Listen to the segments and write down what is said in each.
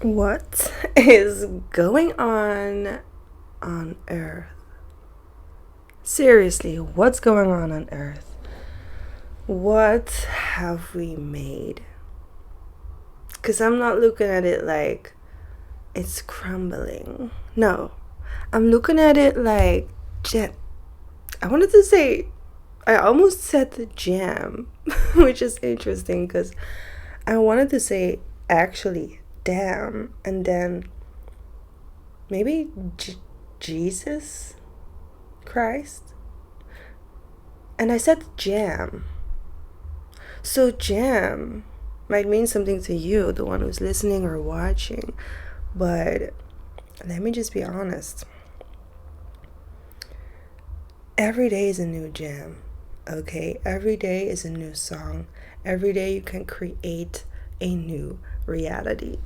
What is going on Earth? Seriously, what's going on Earth? What have we made? Because I'm not looking at it like it's crumbling. No, I'm looking at it like I wanted to say, I almost said the jam, which is interesting because I wanted to say actually damn, and then maybe Jesus Christ, and I said jam. So jam might mean something to you, the one who's listening or watching, but let me just be honest. Every day is a new jam, okay? Every day is a new song. Every day you can create a new reality.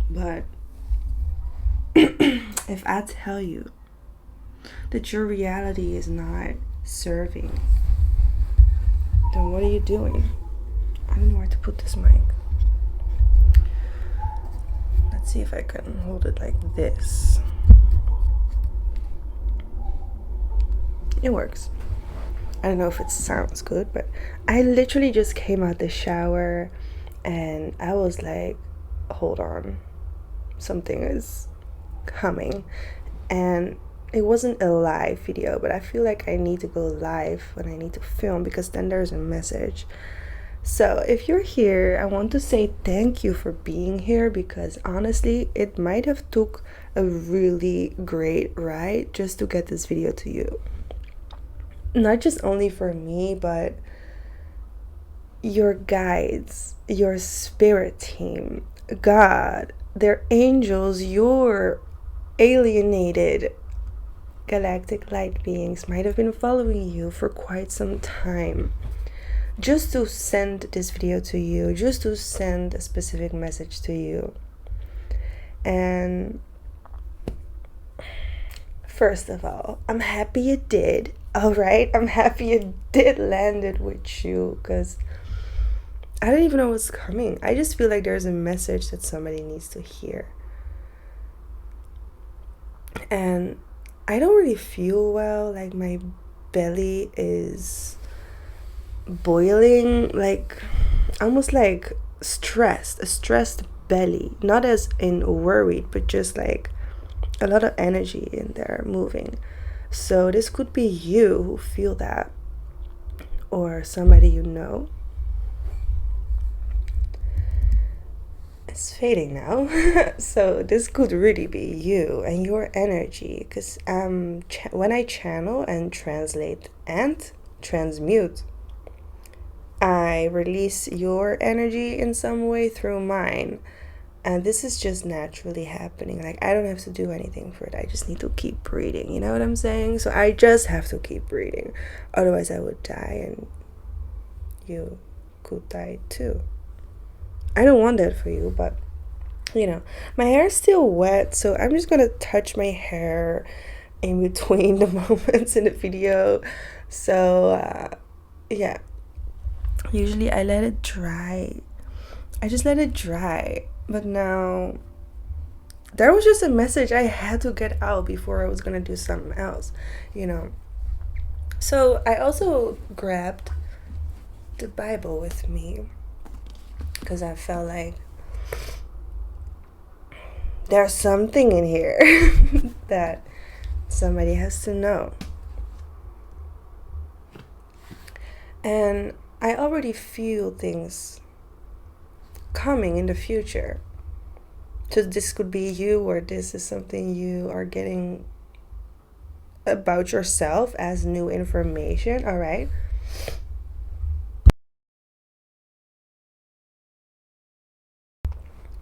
But if I tell you that your reality is not serving, then what are you doing? I don't know where to put this mic. Let's see if I can hold it like this. It works. I don't know if it sounds good, but I literally just came out the shower and I was like, hold on, something is coming. And it wasn't a live video, but I feel like I need to go live when I need to film, because then there's a message. So if you're here, I want to say thank you for being here, because honestly, it might have took a really great ride just to get this video to you. Not just only for me, but your guides, your spirit team, God, their angels, your alienated galactic light beings might have been following you for quite some time, just to send this video to you, just to send a specific message to you. And first of all, I'm happy it did. All right, I'm happy it did landed with you, because I don't even know what's coming. I just feel like there's a message that somebody needs to hear. And I don't really feel well. Like my belly is boiling, like almost like stressed, a stressed belly. Not as in worried, but just like a lot of energy in there moving. So this could be you who feel that, or somebody you know. It's fading now. So this could really be you and your energy, because when I channel and translate and transmute, I release your energy in some way through mine. And this is just naturally happening. Like, I don't have to do anything for it. I just need to keep breathing. You know what I'm saying? So I just have to keep breathing. Otherwise, I would die, and you could die too. I don't want that for you, but, you know, my hair is still wet. So I'm just going to touch my hair in between the moments in the video. So, yeah. Usually I let it dry. I just let it dry. But now, there was just a message I had to get out before I was gonna do something else, you know. So I also grabbed the Bible with me, because I felt like there's something in here that somebody has to know. And I already feel things coming in the future. So this could be you, or this is something you are getting about yourself as new information. All right.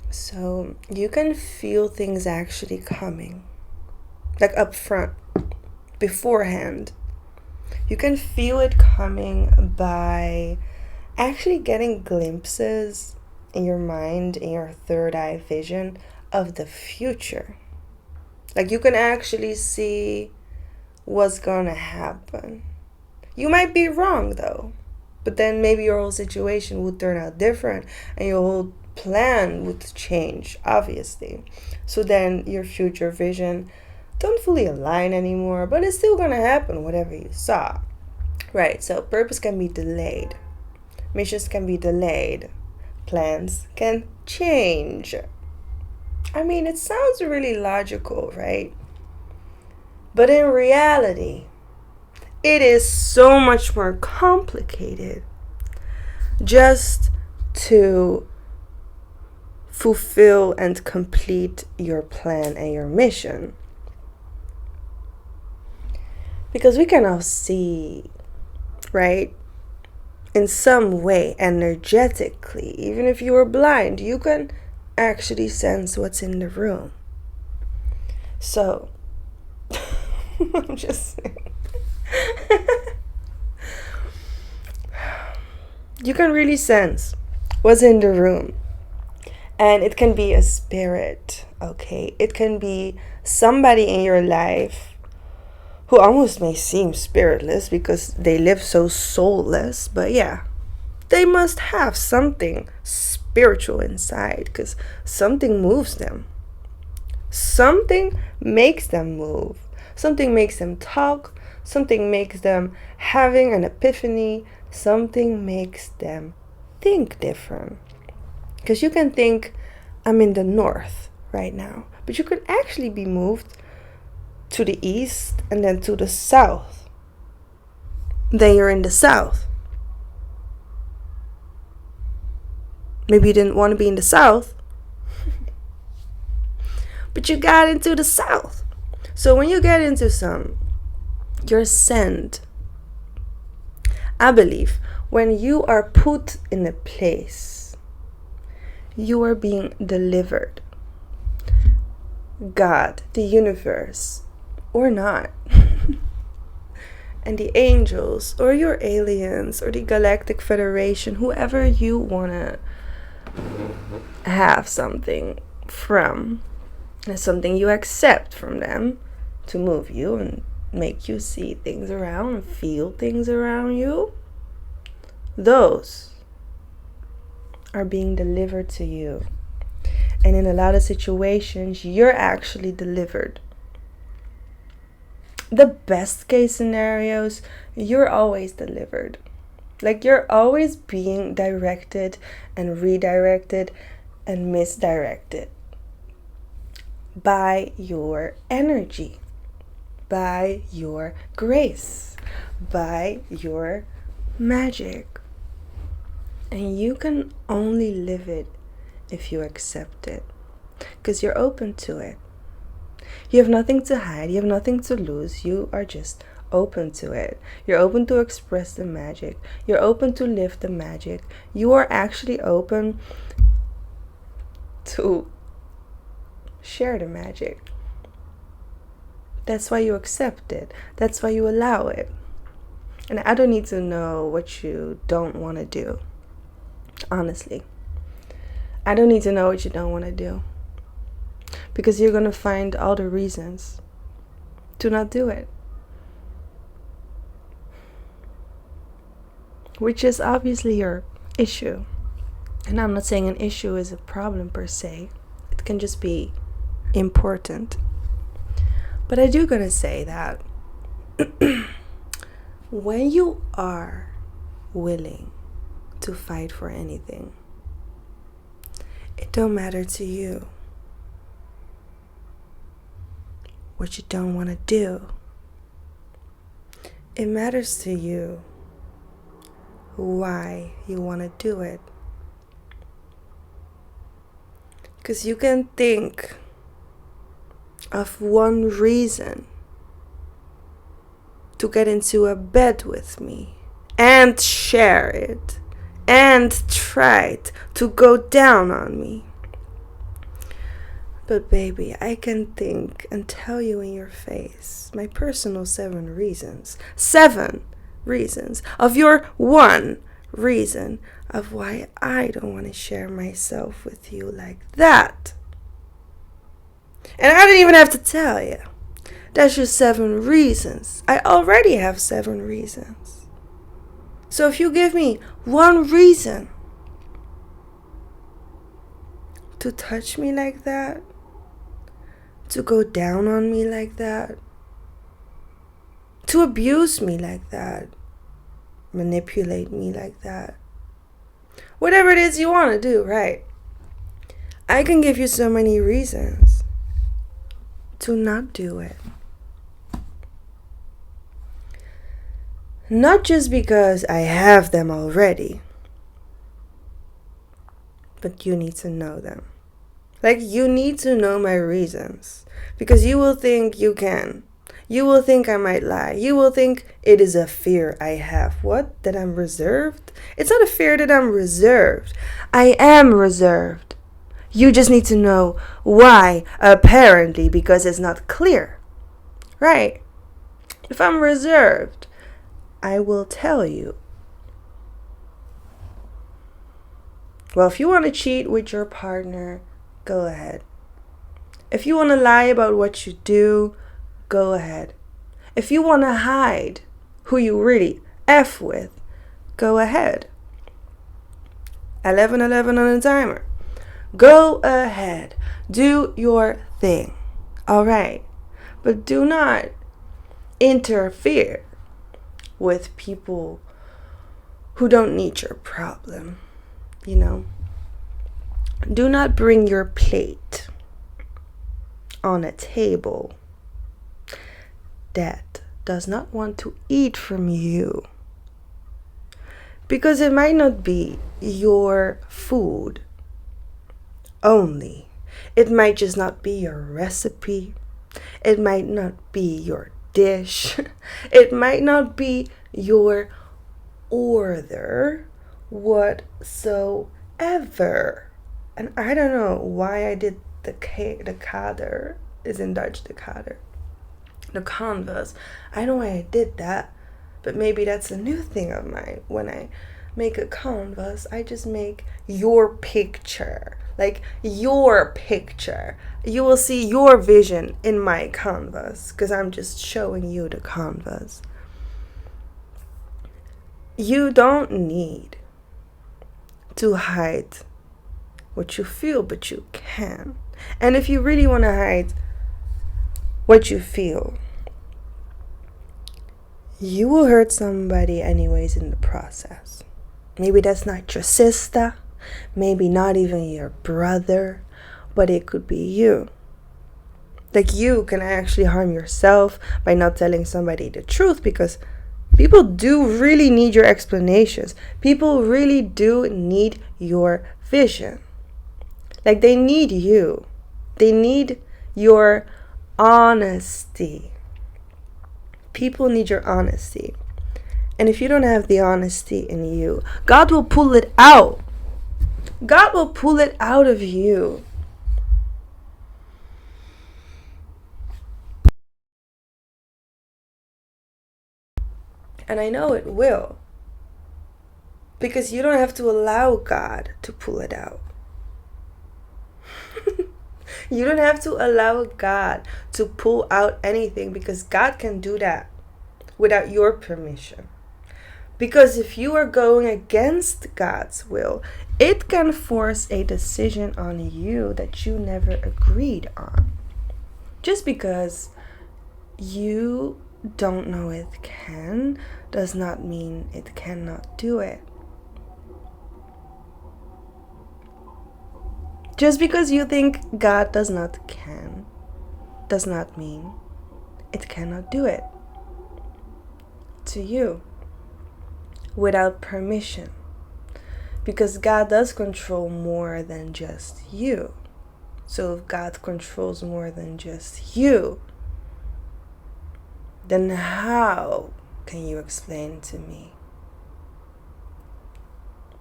So you can feel things actually coming, like up front, beforehand. You can feel it coming by actually getting glimpses in your mind, in your third eye vision of the future. Like, you can actually see what's gonna happen. You might be wrong though, but then maybe your whole situation would turn out different, and your whole plan would change, obviously. So then your future vision don't fully align anymore, but it's still gonna happen, whatever you saw. Right, so purpose can be delayed. Missions can be delayed. Plans can change. I mean, it sounds really logical, right? But in reality, it is so much more complicated just to fulfill and complete your plan and your mission. Because we can all see, right? In some way, energetically, even if you are blind, you can actually sense what's in the room. So, I'm just saying. You can really sense what's in the room. And it can be a spirit, okay? It can be somebody in your life who almost may seem spiritless because they live so soulless. But yeah, they must have something spiritual inside because something moves them. Something makes them move. Something makes them talk. Something makes them having an epiphany. Something makes them think different. Because you can think, I'm in the north right now. But you could actually be moved to the east and then to the south. Then you're in the south. Maybe you didn't want to be in the south. But you got into the south. So when you get into some, you're sent. I believe when you are put in a place, you are being delivered. God, the universe, or not. And the angels, or your aliens, or the Galactic Federation, whoever you want to have something from, and something you accept from them to move you and make you see things around and feel things around you, those are being delivered to you. And in a lot of situations, you're actually delivered. The best case scenarios, you're always delivered. Like you're always being directed and redirected and misdirected by your energy, by your grace, by your magic. And you can only live it if you accept it, because you're open to it. You have nothing to hide, you have nothing to lose, you are just open to it. You're open to express the magic, you're open to live the magic, you are actually open to share the magic. That's why you accept it, that's why you allow it. And I don't need to know what you don't want to do. Honestly, I don't need to know what you don't want to do, because you're going to find all the reasons to not do it, which is obviously your issue. And I'm not saying an issue is a problem per se. It can just be important. But I do going to say that when you are willing to fight for anything, it don't matter to you what you don't want to do. It matters to you why you want to do it. Because you can think of one reason to get into a bed with me and share it and try to go down on me. But baby, I can think and tell you in your face my personal 7 reasons. 7 reasons of your 1 reason of why I don't want to share myself with you like that. And I didn't even have to tell you. That's your 7 reasons. I already have 7 reasons. So if you give me 1 reason to touch me like that, to go down on me like that, to abuse me like that, manipulate me like that. Whatever it is you want to do, right? I can give you so many reasons to not do it. Not just because I have them already, but you need to know them. Like, you need to know my reasons, because you will think you can. You will think I might lie. You will think it is a fear I have. What? That I'm reserved? It's not a fear that I'm reserved. I am reserved. You just need to know why, apparently, because it's not clear. Right? If I'm reserved, I will tell you. Well, if you want to cheat with your partner, go ahead. If you want to lie about what you do, go ahead. If you want to hide who you really F with, go ahead. 11:11 on the timer. Go ahead. Do your thing. All right. But do not interfere with people who don't need your problem. You know? Do not bring your plate on a table that does not want to eat from you, because it might not be your food only. It might just not be your recipe. It might not be your dish. It might not be your order whatsoever. And I don't know why I did the kader is in Dutch, the kader. The canvas. I don't know why I did that, but maybe that's a new thing of mine. When I make a canvas, I just make your picture. Like, your picture. You will see your vision in my canvas, because I'm just showing you the canvas. You don't need to hide what you feel, but you can. And if you really want to hide what you feel, you will hurt somebody anyways in the process. Maybe that's not your sister, maybe not even your brother, but it could be you. Like, you can actually harm yourself by not telling somebody the truth, because people do really need your explanations. People really do need your vision. Like, they need you. They need your honesty. People need your honesty. And if you don't have the honesty in you, God will pull it out. God will pull it out of you. And I know it will. Because you don't have to allow God to pull it out. You don't have to allow God to pull out anything, because God can do that without your permission. Because if you are going against God's will, it can force a decision on you that you never agreed on. Just because you don't know it can, does not mean it cannot do it. Just because you think God does not can, does not mean it cannot do it to you without permission. Because God does control more than just you. So if God controls more than just you, then how can you explain to me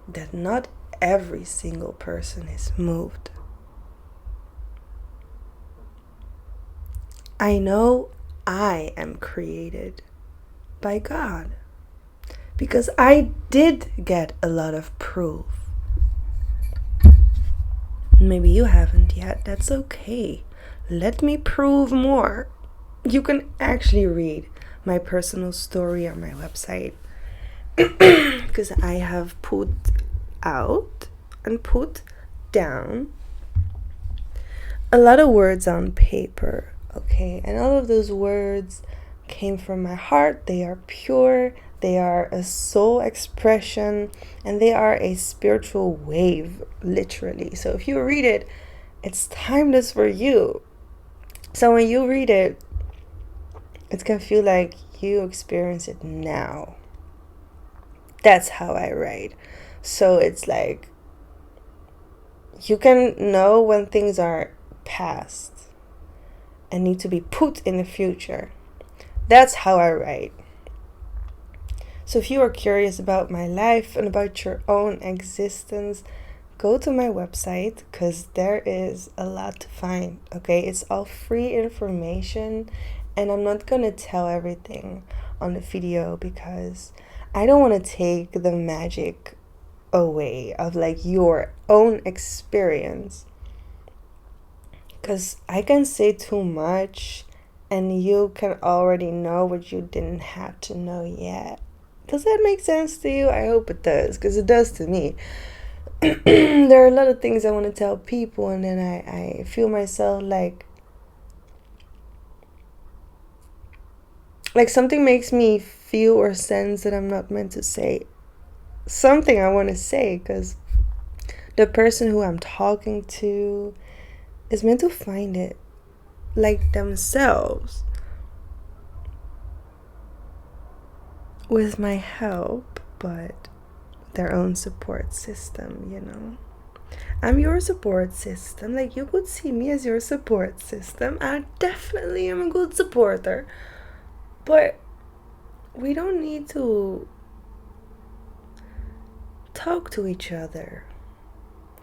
that not every single person is moved? I know I am created by God, because I did get a lot of proof. Maybe you haven't yet. That's okay. Let me prove more. You can actually read my personal story on my website, because I have put out and put down a lot of words on paper, okay? And all of those words came from my heart. They are pure, they are a soul expression, and they are a spiritual wave, literally. So if you read it, it's timeless for you. So when you read it, it's gonna feel like you experience it now. That's how I write. So it's like you can know when things are past and need to be put in the future. That's how I write. So if you are curious about my life and about your own existence, go to my website, because there is a lot to find, okay? It's all free information, and I'm not gonna tell everything on the video because I don't want to take the magic away of like your own experience, because I can say too much and you can already know what you didn't have to know yet. Does that make sense to you? I hope it does, because it does to me. There are a lot of things I want to tell people, and then I feel myself like something makes me feel or sense that I'm not meant to say something I want to say, because the person who I'm talking to is meant to find it like themselves with my help, but their own support system, you know. I'm your support system. Like, you could see me as your support system. I definitely am a good supporter, but we don't need to talk to each other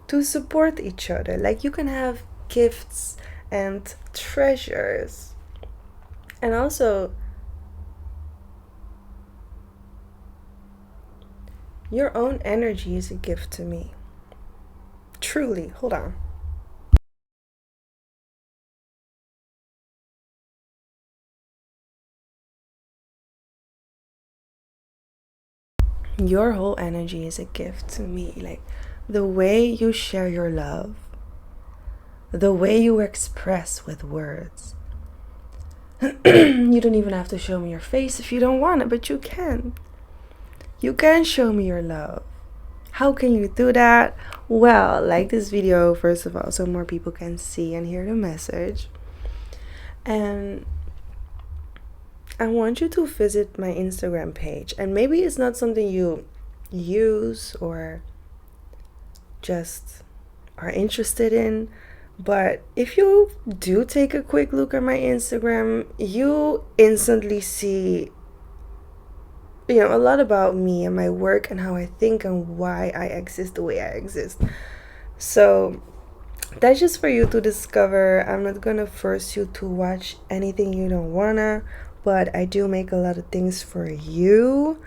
to support each other. Like, you can have gifts and treasures, and also your own energy is a gift to me. Truly. Hold on. Your whole energy is a gift to me. Like, the way you share your love, the way you express with words. You don't even have to show me your face if you don't want it, but you can. You can show me your love. How can you do that? Well, like this video, first of all, so more people can see and hear the message. And I want you to visit my Instagram page. And maybe it's not something you use or just are interested in, but if you do take a quick look at my Instagram, you instantly see, you know, a lot about me and my work and how I think and why I exist the way I exist. So that's just for you to discover. I'm not gonna force you to watch anything you don't wanna, but I do make a lot of things for you.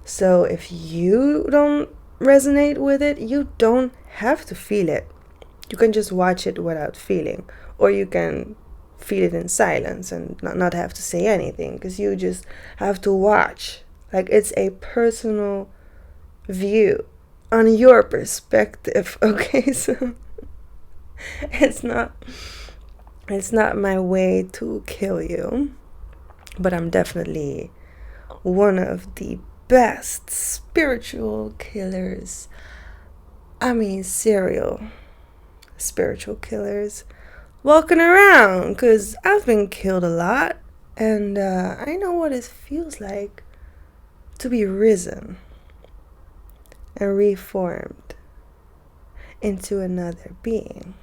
So if you don't resonate with it, you don't have to feel it. You can just watch it without feeling, or you can feel it in silence and not have to say anything, because you just have to watch. Like, it's a personal view on your perspective, okay? So it's not my way to kill you, but I'm definitely one of the best spiritual killers. I mean, serial spiritual killers walking around, because I've been killed a lot, and I know what it feels like to be risen and reformed into another being.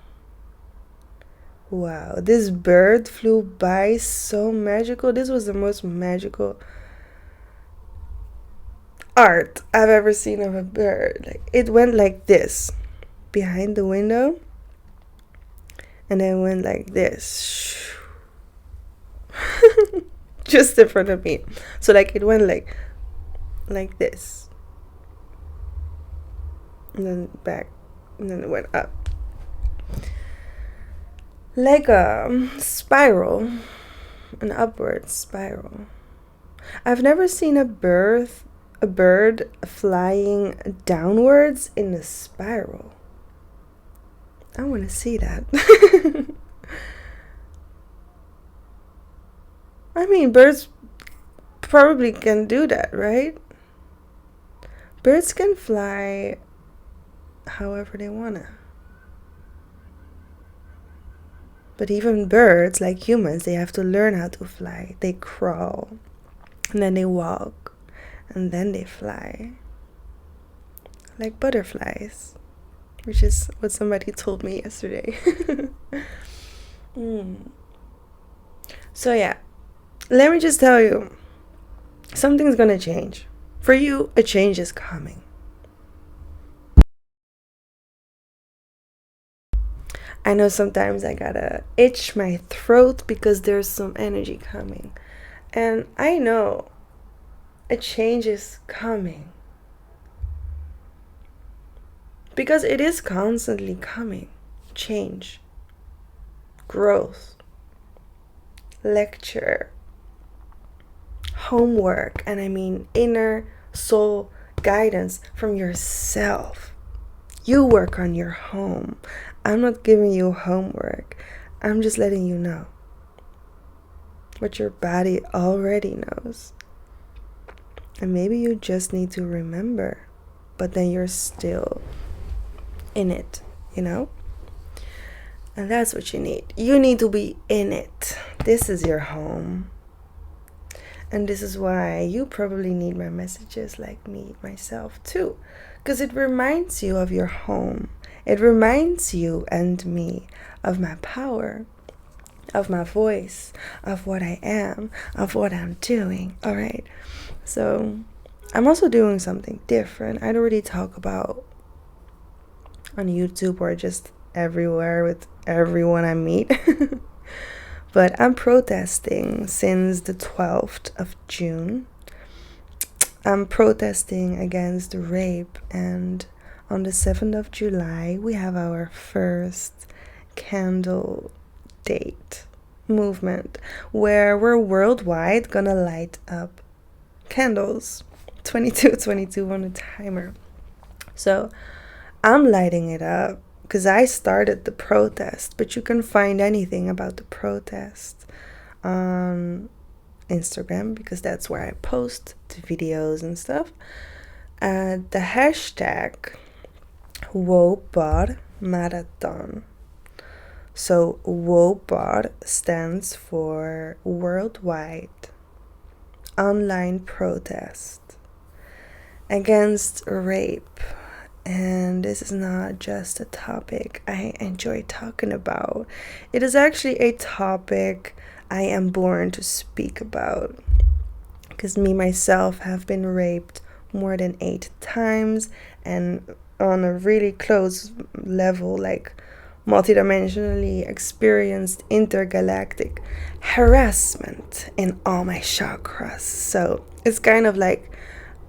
Wow, this bird flew by so magical. This was the most magical art I've ever seen of a bird. Like, it went like this behind the window, and then went like this just in front of me. So like, it went like this, and then back, and then it went up like a spiral, an upward spiral. I've never seen a bird flying downwards in a spiral. I want to see that. I mean, birds probably can do that, right? Birds can fly however they wanna. But even birds, like humans, they have to learn how to fly. They crawl, and then they walk, and then they fly. Like butterflies, which is what somebody told me yesterday. So yeah, let me just tell you, something's gonna change. For you, a change is coming. I know sometimes I gotta itch my throat because there's some energy coming. And I know a change is coming. Because it is constantly coming. Change. Growth. Lecture. Homework. And I mean inner soul guidance from yourself. You work on your home. I'm not giving you homework. I'm just letting you know what your body already knows. And maybe you just need to remember, but then you're still in it, you know? And that's what you need. You need to be in it. This is your home. And this is why you probably need my messages, like me, myself too. Because it reminds you of your home. It reminds you and me of my power, of my voice, of what I am, of what I'm doing. All right. So I'm also doing something different. I don't really talk about on YouTube or just everywhere with everyone I meet. But I'm protesting since the 12th of June. I'm protesting against rape, and on the 7th of July, we have our first candle date movement where we're worldwide gonna light up candles 22 on a timer. So I'm lighting it up because I started the protest, but you can find anything about the protest on Instagram because that's where I post the videos and stuff. The hashtag WOPAR Marathon. So WOPAR stands for Worldwide Online Protest Against Rape. And this is not just a topic I enjoy talking about. It is actually a topic I am born to speak about. Because me, myself, have been raped more than 8 times. And on a really close level, like multidimensionally experienced intergalactic harassment in all my chakras. So it's kind of like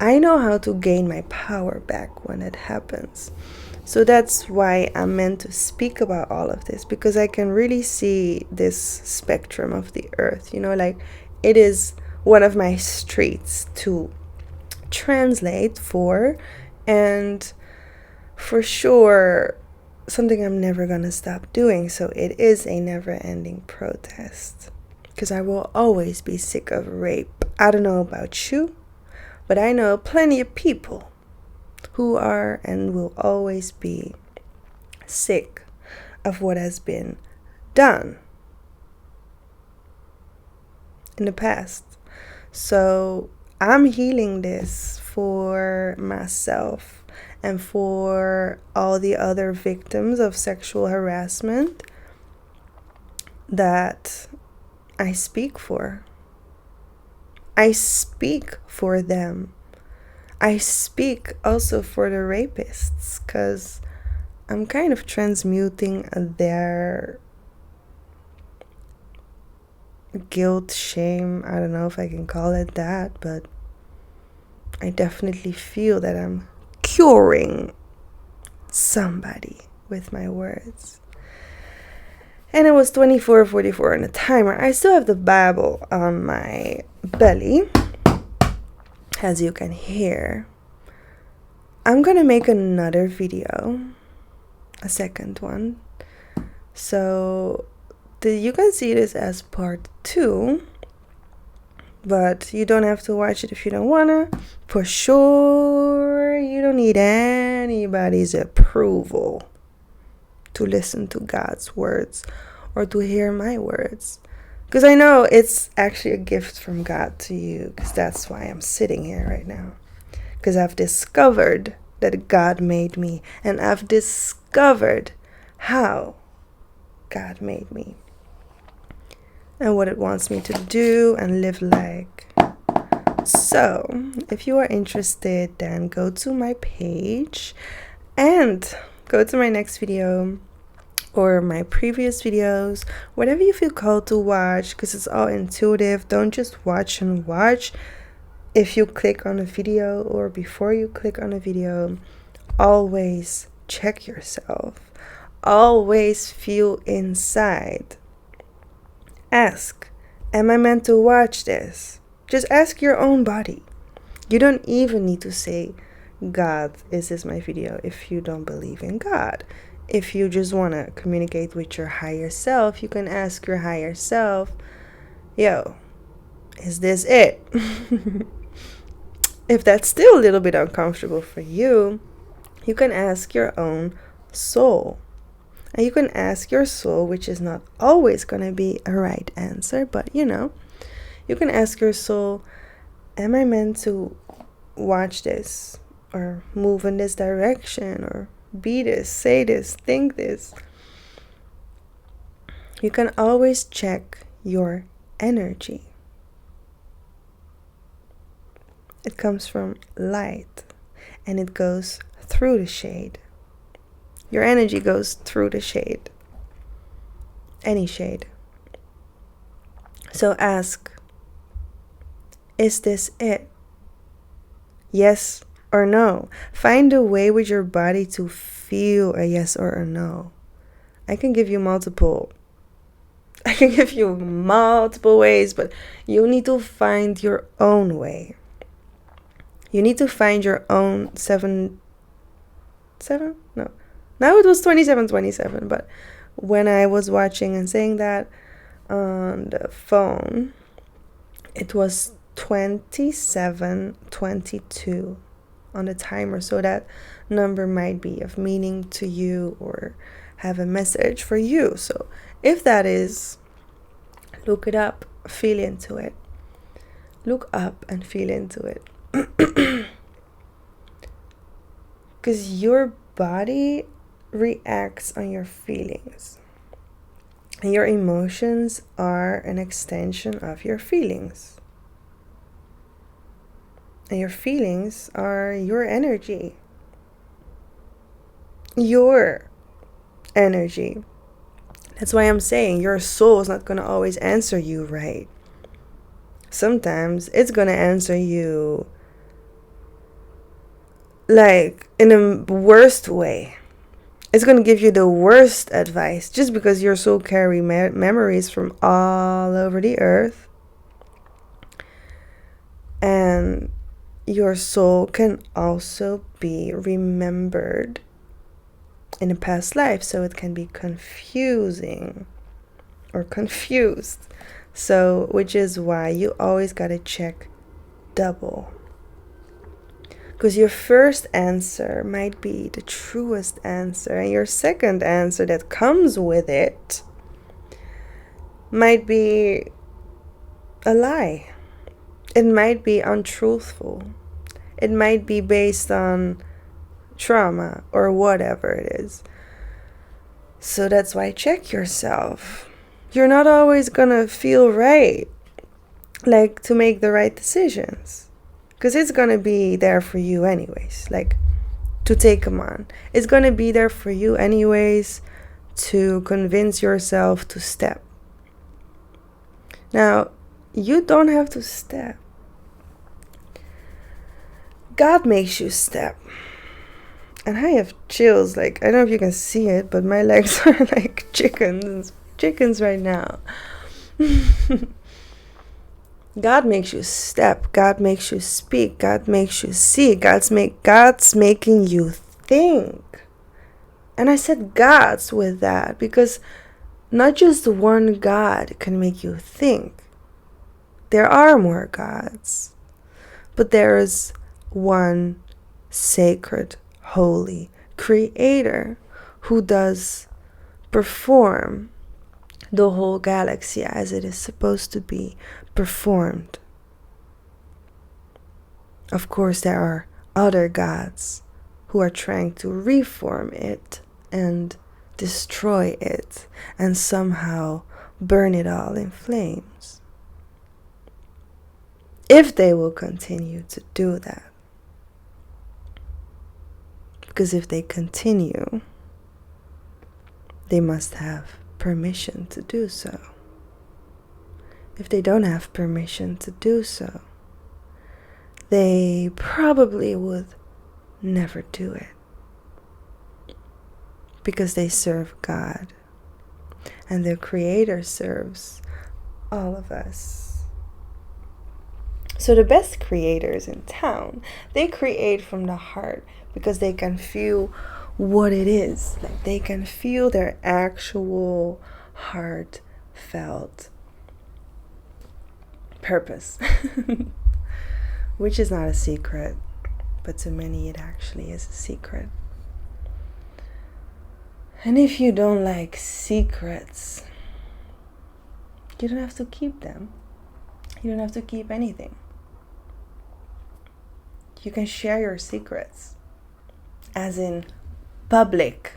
I know how to gain my power back when it happens. So that's why I'm meant to speak about all of this, because I can really see this spectrum of the earth, you know, like it is one of my streets to translate for, and for sure something I'm never gonna stop doing. So it is a never-ending protest, because I will always be sick of rape. I don't know about you, but I know plenty of people who are and will always be sick of what has been done in the past. So I'm healing this for myself and for all the other victims of sexual harassment that I speak for. I speak for them. I speak also for the rapists, because I'm kind of transmuting their guilt, shame. I don't know if I can call it that, but I definitely feel that I'm curing somebody with my words. And it was 24:44 on the timer. I still have the Bible on my belly, as you can hear. I'm gonna make another video, a second one. So You can see this as part 2, but you don't have to watch it if you don't wanna. For sure, you don't need anybody's approval to listen to God's words or to hear my words. Because I know it's actually a gift from God to you, because that's why I'm sitting here right now. Because I've discovered that God made me, and I've discovered how God made me and what it wants me to do and live like. So, if you are interested, then go to my page and go to my next video or my previous videos, whatever you feel called to watch, because it's all intuitive. Don't just watch and watch. If you click on a video or before you click on a video, always check yourself. Always feel inside. Ask, am I meant to watch this? Just ask your own body. You don't even need to say, God, is this my video? If you don't believe in God. If you just want to communicate with your higher self, you can ask your higher self, yo, is this it? If that's still a little bit uncomfortable for you, you can ask your own soul. And you can ask your soul, which is not always going to be a right answer, but you can ask your soul, am I meant to watch this or move in this direction or be this, say this, think this? You can always check your energy. It comes from light and it goes through the shade. Your energy goes through the shade. Any shade. So ask, is this it? Yes or no? Find a way with your body to feel a yes or a no. I can give you multiple ways, but you need to find your own way. You need to find your own Now it was 27, but when I was watching and saying that on the phone, it was 27:22 on the timer. So that number might be of meaning to you or have a message for you. So if that is, look it up, feel into it. Look up and feel into it. Because your body reacts on your feelings. And your emotions are an extension of your feelings. And your feelings are your energy. Your energy. That's why I'm saying your soul is not going to always answer you right. Sometimes it's going to answer you like in a worst way. It's going to give you the worst advice just because your soul carry memories from all over the earth. And your soul can also be remembered in a past life, so it can be confusing or confused. So, which is why you always got to check double. Because your first answer might be the truest answer, and your second answer that comes with it might be a lie. It might be untruthful. It might be based on trauma or whatever it is. So that's why check yourself. You're not always gonna feel right, like to make the right decisions. Because it's going to be there for you anyways, like to take them on. It's going to be there for you anyways to convince yourself to step. Now, you don't have to step. God makes you step. And I have chills, like, I don't know if you can see it, but my legs are like chickens right now. God makes you step. God makes you speak. God makes you see. God's making you think. And I said God's with that because not just one God can make you think. There are more gods, but there is one sacred, holy creator who does perform the whole galaxy as it is supposed to be performed. Of course, there are other gods who are trying to reform it and destroy it and somehow burn it all in flames. If they will continue to do that. Because if they continue, they must have permission to do so. If they don't have permission to do so, they probably would never do it. Because they serve God. And their Creator serves all of us. So the best creators in town, they create from the heart because they can feel what it is. Like they can feel their actual heartfelt purpose. Which is not a secret, but to many it actually is a secret. And if you don't like secrets, you don't have to keep them. You don't have to keep anything. You can share your secrets, as in public.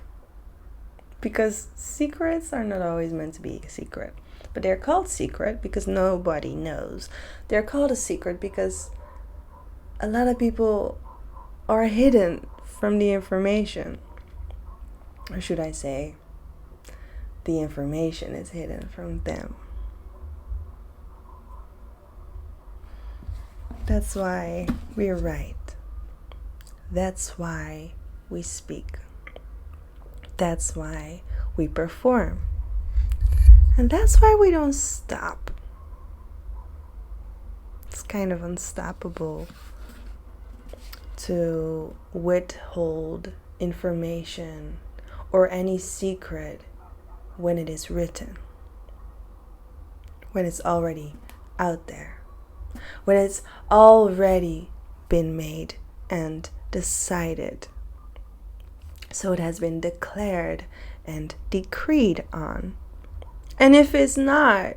Because secrets are not always meant to be a secret. But they're called secret because nobody knows. They're called a secret because a lot of people are hidden from the information. Or should I say, the information is hidden from them. That's why we write. That's why we speak. That's why we perform. And that's why we don't stop. It's kind of unstoppable to withhold information or any secret when it is written, when it's already out there, when it's already been made and decided. So it has been declared and decreed on. And if it's not,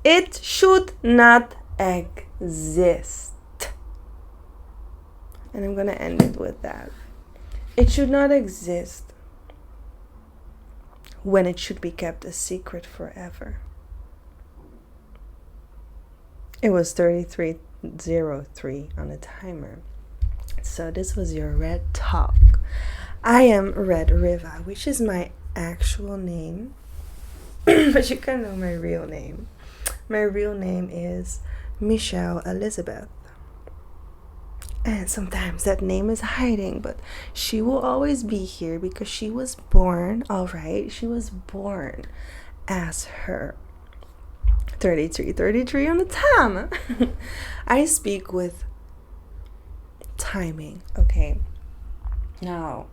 it should not exist. And I'm going to end it with that. It should not exist when it should be kept a secret forever. It was 33:03 on the timer. So this was your Red Talk. I am Red Riva, which is my actual name. But you can know my real name. My real name is Michelle Elizabeth. And sometimes that name is hiding, but she will always be here because she was born, alright, she was born as her. 33 on the time. I speak with timing, okay? Now,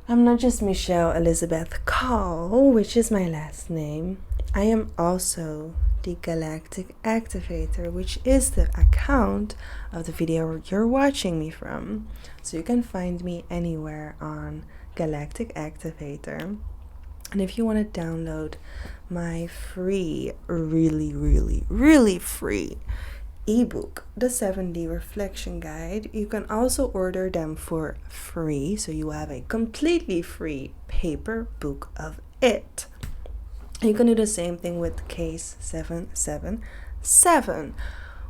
I'm not just Michelle Elizabeth Call, which is my last name. I am also the Galactic Activator, which is the account of the video you're watching me from. So you can find me anywhere on Galactic Activator. And if you want to download my free, really free ebook, the 7D Reflection Guide, you can also order them for free. So you have a completely free paper book of it. You can do the same thing with Case 777,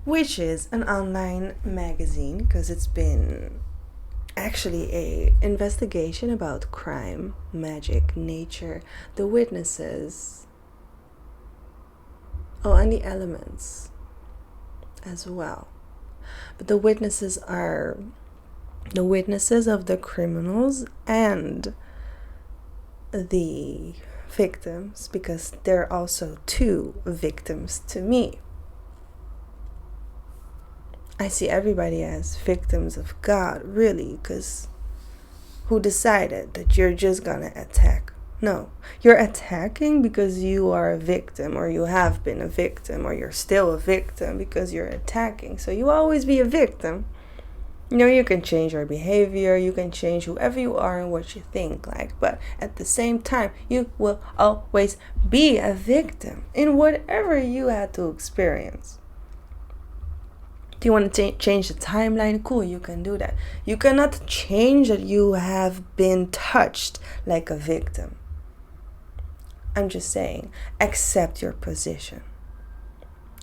which is an online magazine because it's been actually a investigation about crime, magic, nature, the witnesses, and the elements as well. But the witnesses are the witnesses of the criminals and the victims, because there are also two victims to me. I see everybody as victims of God, really, because who decided that you're just gonna attack No, you're attacking because you are a victim, or you have been a victim, or you're still a victim because you're attacking. So you always be a victim. You can change your behavior, you can change whoever you are and what you think like, but at the same time, you will always be a victim in whatever you had to experience. Do you want to change the timeline? Cool, you can do that. You cannot change that you have been touched like a victim. I'm just saying, accept your position.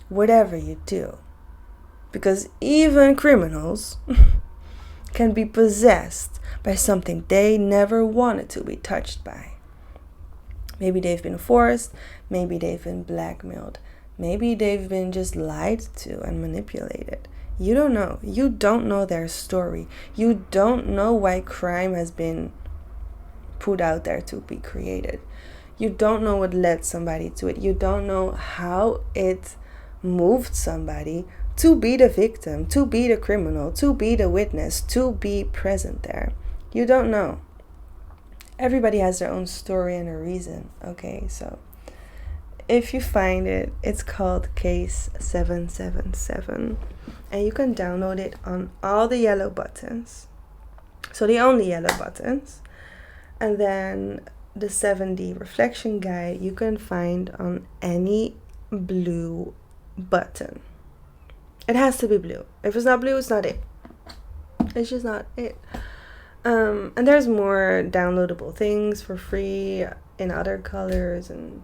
Whatever you do. Because even criminals can be possessed by something they never wanted to be touched by. Maybe they've been forced, maybe they've been blackmailed, maybe they've been just lied to and manipulated. You don't know. You don't know their story. You don't know why crime has been put out there to be created. You don't know what led somebody to it. You don't know how it moved somebody to be the victim, to be the criminal, to be the witness, to be present there. You don't know. Everybody has their own story and a reason. Okay, so if you find it, it's called Case 777. And you can download it on all the yellow buttons. So the only yellow buttons. And then the 7D reflection guide you can find on any blue button. It has to be blue. If it's not blue, it's not it. It's just not it. And there's more downloadable things for free in other colors, and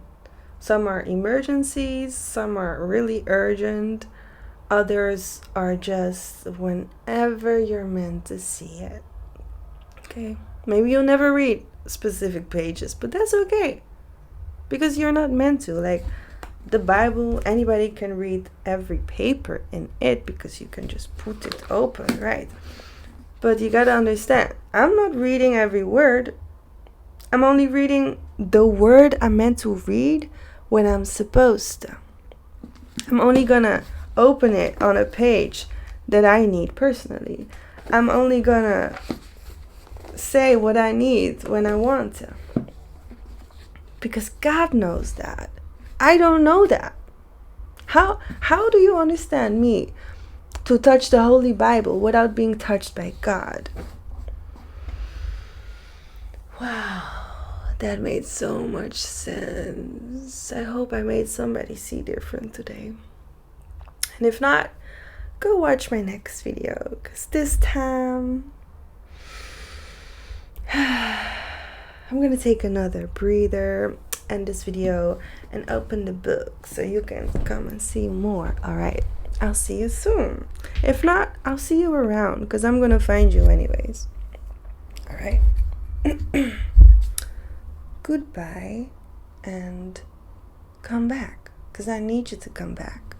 some are emergencies, some are really urgent, others are just whenever you're meant to see it. Okay, maybe you'll never read specific pages, but that's okay, because you're not meant to. Like the Bible, anybody can read every paper in it because you can just put it open, right? But you gotta understand, I'm not reading every word. I'm only reading the word I'm meant to read when I'm supposed to. I'm only gonna open it on a page that I need personally. I'm only gonna say what I need when I want to. Because God knows that. I don't know that. How do you understand me to touch the Holy Bible without being touched by God? Wow, that made so much sense. I hope I made somebody see different today. And if not, go watch my next video, because this time I'm gonna take another breather, end this video, and open the book so you can come and see more. Alright, I'll see you soon. If not, I'll see you around, because I'm gonna find you anyways. Alright. Goodbye, and come back, because I need you to come back.